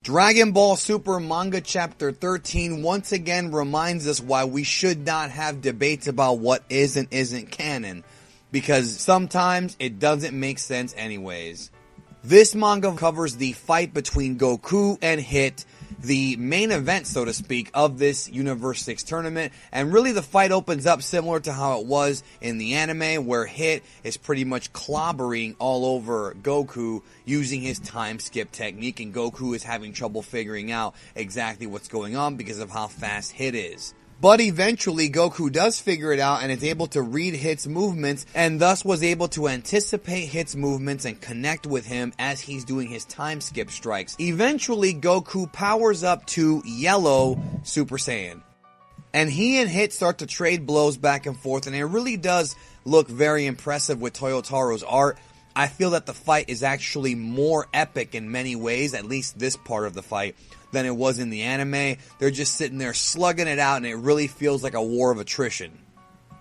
Dragon Ball Super Manga Chapter 13 once again reminds us why we should not have debates about what is and isn't canon, because sometimes it doesn't make sense anyways. This manga covers the fight between Goku and Hit, the main event, so to speak, of this Universe 6 tournament, and really the fight opens up similar to how it was in the anime, where Hit is pretty much clobbering all over Goku using his time skip technique, and Goku is having trouble figuring out exactly what's going on because of how fast Hit is. But eventually, Goku does figure it out and is able to read Hit's movements, and thus was able to anticipate Hit's movements and connect with him as he's doing his time skip strikes. Eventually, Goku powers up to Yellow Super Saiyan. And he and Hit start to trade blows back and forth, and it really does look very impressive with Toyotaro's art. I feel that the fight is actually more epic in many ways, at least this part of the fight, than it was in the anime. They're just sitting there slugging it out, and it really feels like a war of attrition.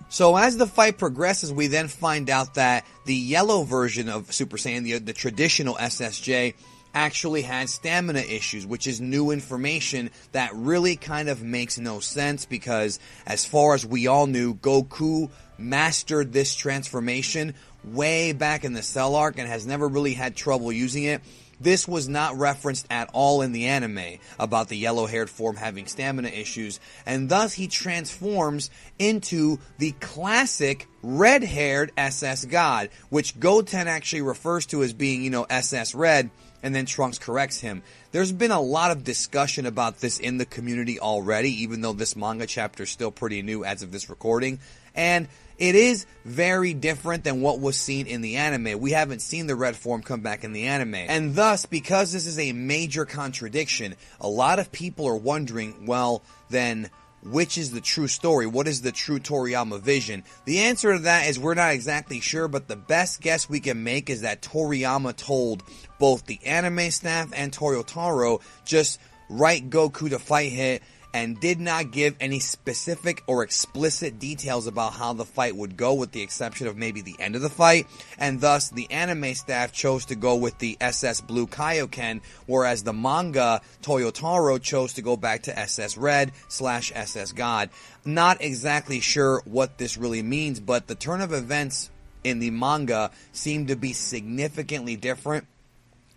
So as the fight progresses, we then find out that the yellow version of Super Saiyan, the traditional SSJ, actually had stamina issues, which is new information that really kind of makes no sense, because as far as we all knew, Goku mastered this transformation way back in the Cell arc and has never really had trouble using it. This was not referenced at all in the anime about the yellow-haired form having stamina issues, and thus he transforms into the classic red-haired SS God, which Goten actually refers to as being, SS Red, and then Trunks corrects him. There's been a lot of discussion about this in the community already, even though this manga chapter is still pretty new as of this recording, and it is very different than what was seen in the anime. We haven't seen the red form come back in the anime. And thus, because this is a major contradiction, a lot of people are wondering, well, then which is the true story? What is the true Toriyama vision? The answer to that is we're not exactly sure, but the best guess we can make is that Toriyama told both the anime staff and Toyotaro just write Goku to fight Hit, and did not give any specific or explicit details about how the fight would go, with the exception of maybe the end of the fight, and thus the anime staff chose to go with the SS Blue Kaioken, whereas the manga Toyotaro chose to go back to SS Red / SS God. Not exactly sure what this really means, but the turn of events in the manga seem to be significantly different,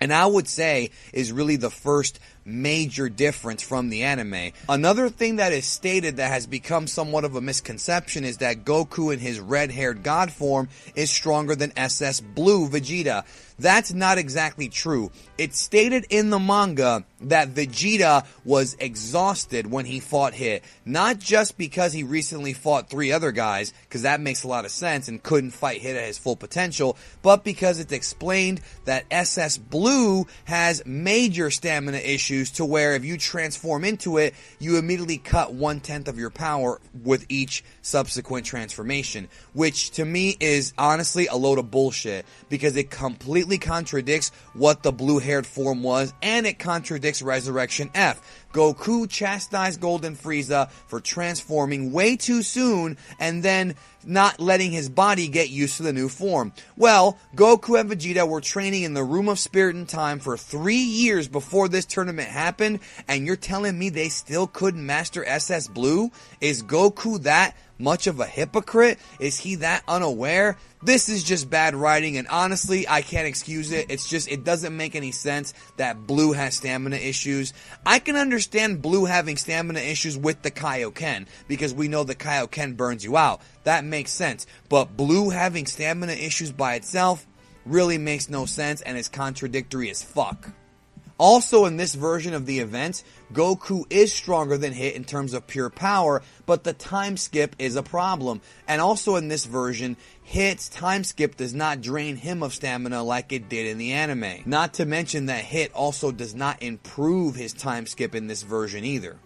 and I would say is really the first major difference from the anime. Another thing that is stated that has become somewhat of a misconception is that Goku in his red-haired god form is stronger than SS Blue Vegeta. That's not exactly true. It's stated in the manga that Vegeta was exhausted when he fought Hit. Not just because he recently fought 3 other guys, because that makes a lot of sense and couldn't fight Hit at his full potential, but because it's explained that SS Blue has major stamina issues to where if you transform into it, you immediately cut 1/10 of your power with each subsequent transformation, which to me is honestly a load of bullshit, because it completely contradicts what the blue-haired form was, and it contradicts Resurrection F. Goku chastised Golden Frieza for transforming way too soon and then not letting his body get used to the new form. Well, Goku and Vegeta were training in the Room of Spirit and Time for 3 years before this tournament happened, and you're telling me they still couldn't master SS Blue? Is Goku that much of a hypocrite? Is he that unaware? This is just bad writing, and honestly, I can't excuse it. It's just, it doesn't make any sense that Blue has stamina issues. I can understand Blue having stamina issues with the Kaioken, because we know the Kaioken burns you out. That makes sense. But Blue having stamina issues by itself really makes no sense and is contradictory as fuck. Also, in this version of the event, Goku is stronger than Hit in terms of pure power, but the time skip is a problem. And also in this version, Hit's time skip does not drain him of stamina like it did in the anime. Not to mention that Hit also does not improve his time skip in this version either.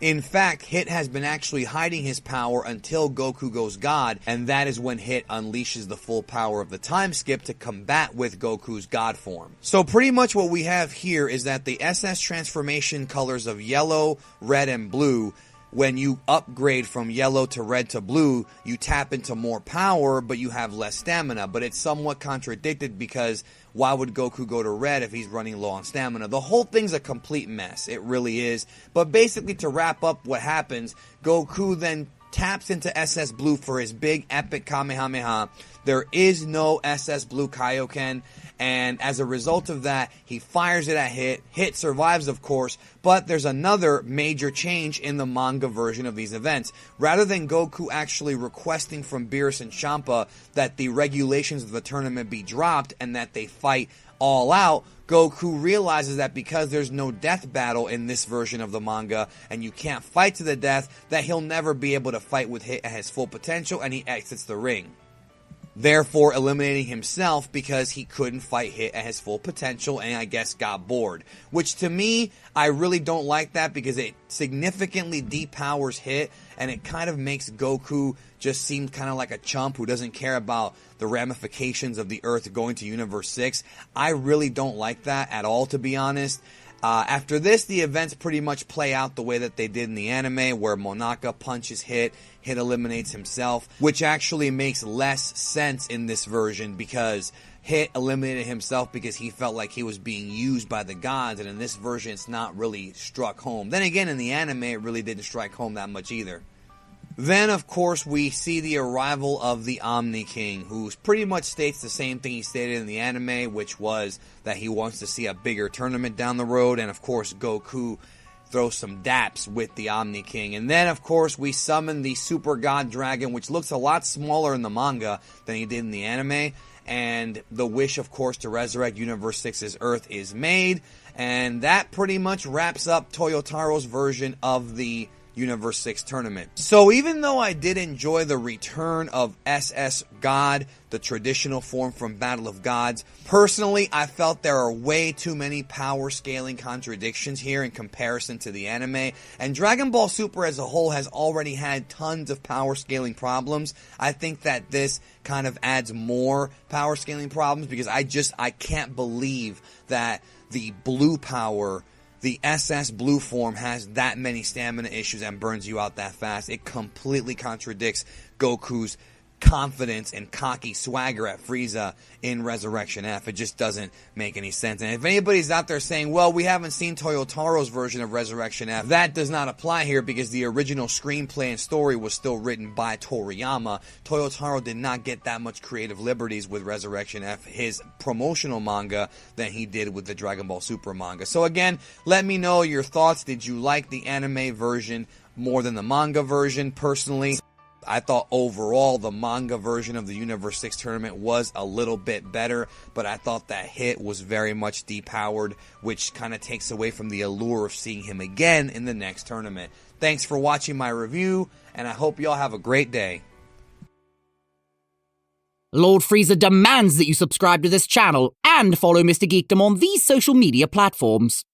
In fact, Hit has been actually hiding his power until Goku goes God, and that is when Hit unleashes the full power of the time skip to combat with Goku's God form. So pretty much what we have here is that the SS transformation colors of yellow, red, and blue when you upgrade from yellow to red to blue, you tap into more power, but you have less stamina. But it's somewhat contradicted because why would Goku go to red if he's running low on stamina? The whole thing's a complete mess. It really is. But basically, to wrap up what happens, Goku then taps into SS Blue for his big epic Kamehameha. There is no SS Blue Kaioken, and as a result of that, he fires it at Hit. Hit survives, of course, but there's another major change in the manga version of these events. Rather than Goku actually requesting from Beerus and Champa that the regulations of the tournament be dropped and that they fight all out, Goku realizes that because there's no death battle in this version of the manga and you can't fight to the death, that he'll never be able to fight with Hit at his full potential, and he exits the ring, therefore eliminating himself because he couldn't fight Hit at his full potential and I guess got bored. Which to me, I really don't like that because it significantly depowers Hit and it kind of makes Goku just seem kind of like a chump who doesn't care about the ramifications of the Earth going to Universe 6. I really don't like that at all, to be honest. After this, the events pretty much play out the way that they did in the anime, where Monaka punches Hit, Hit eliminates himself, which actually makes less sense in this version because Hit eliminated himself because he felt like he was being used by the gods, and in this version it's not really struck home. Then again, in the anime it really didn't strike home that much either. Then, of course, we see the arrival of the Omni King, who pretty much states the same thing he stated in the anime, which was that he wants to see a bigger tournament down the road, and of course Goku throws some daps with the Omni King. And then, of course, we summon the Super God Dragon, which looks a lot smaller in the manga than he did in the anime, and the wish, of course, to resurrect Universe 6's Earth is made, and that pretty much wraps up Toyotaro's version of the Universe 6 tournament. So even though I did enjoy the return of SS God, the traditional form from Battle of Gods, personally I felt there are way too many power scaling contradictions here in comparison to the anime, and Dragon Ball Super as a whole has already had tons of power scaling problems. I think that this kind of adds more power scaling problems because I can't believe that the blue power, the SS Blue form, has that many stamina issues and burns you out that fast. It completely contradicts Goku's confidence and cocky swagger at Frieza in Resurrection F. It just doesn't make any sense. And if anybody's out there saying, well, we haven't seen Toyotaro's version of Resurrection F, that does not apply here because the original screenplay and story was still written by Toriyama. Toyotaro did not get that much creative liberties with Resurrection F, his promotional manga, than he did with the Dragon Ball Super manga. So again, let me know your thoughts. Did you like the anime version more than the manga version? Personally, I thought overall the manga version of the Universe 6 tournament was a little bit better, but I thought that Hit was very much depowered, which kind of takes away from the allure of seeing him again in the next tournament. Thanks for watching my review, and I hope y'all have a great day. Lord Frieza demands that you subscribe to this channel and follow Mr. Geekdom on these social media platforms.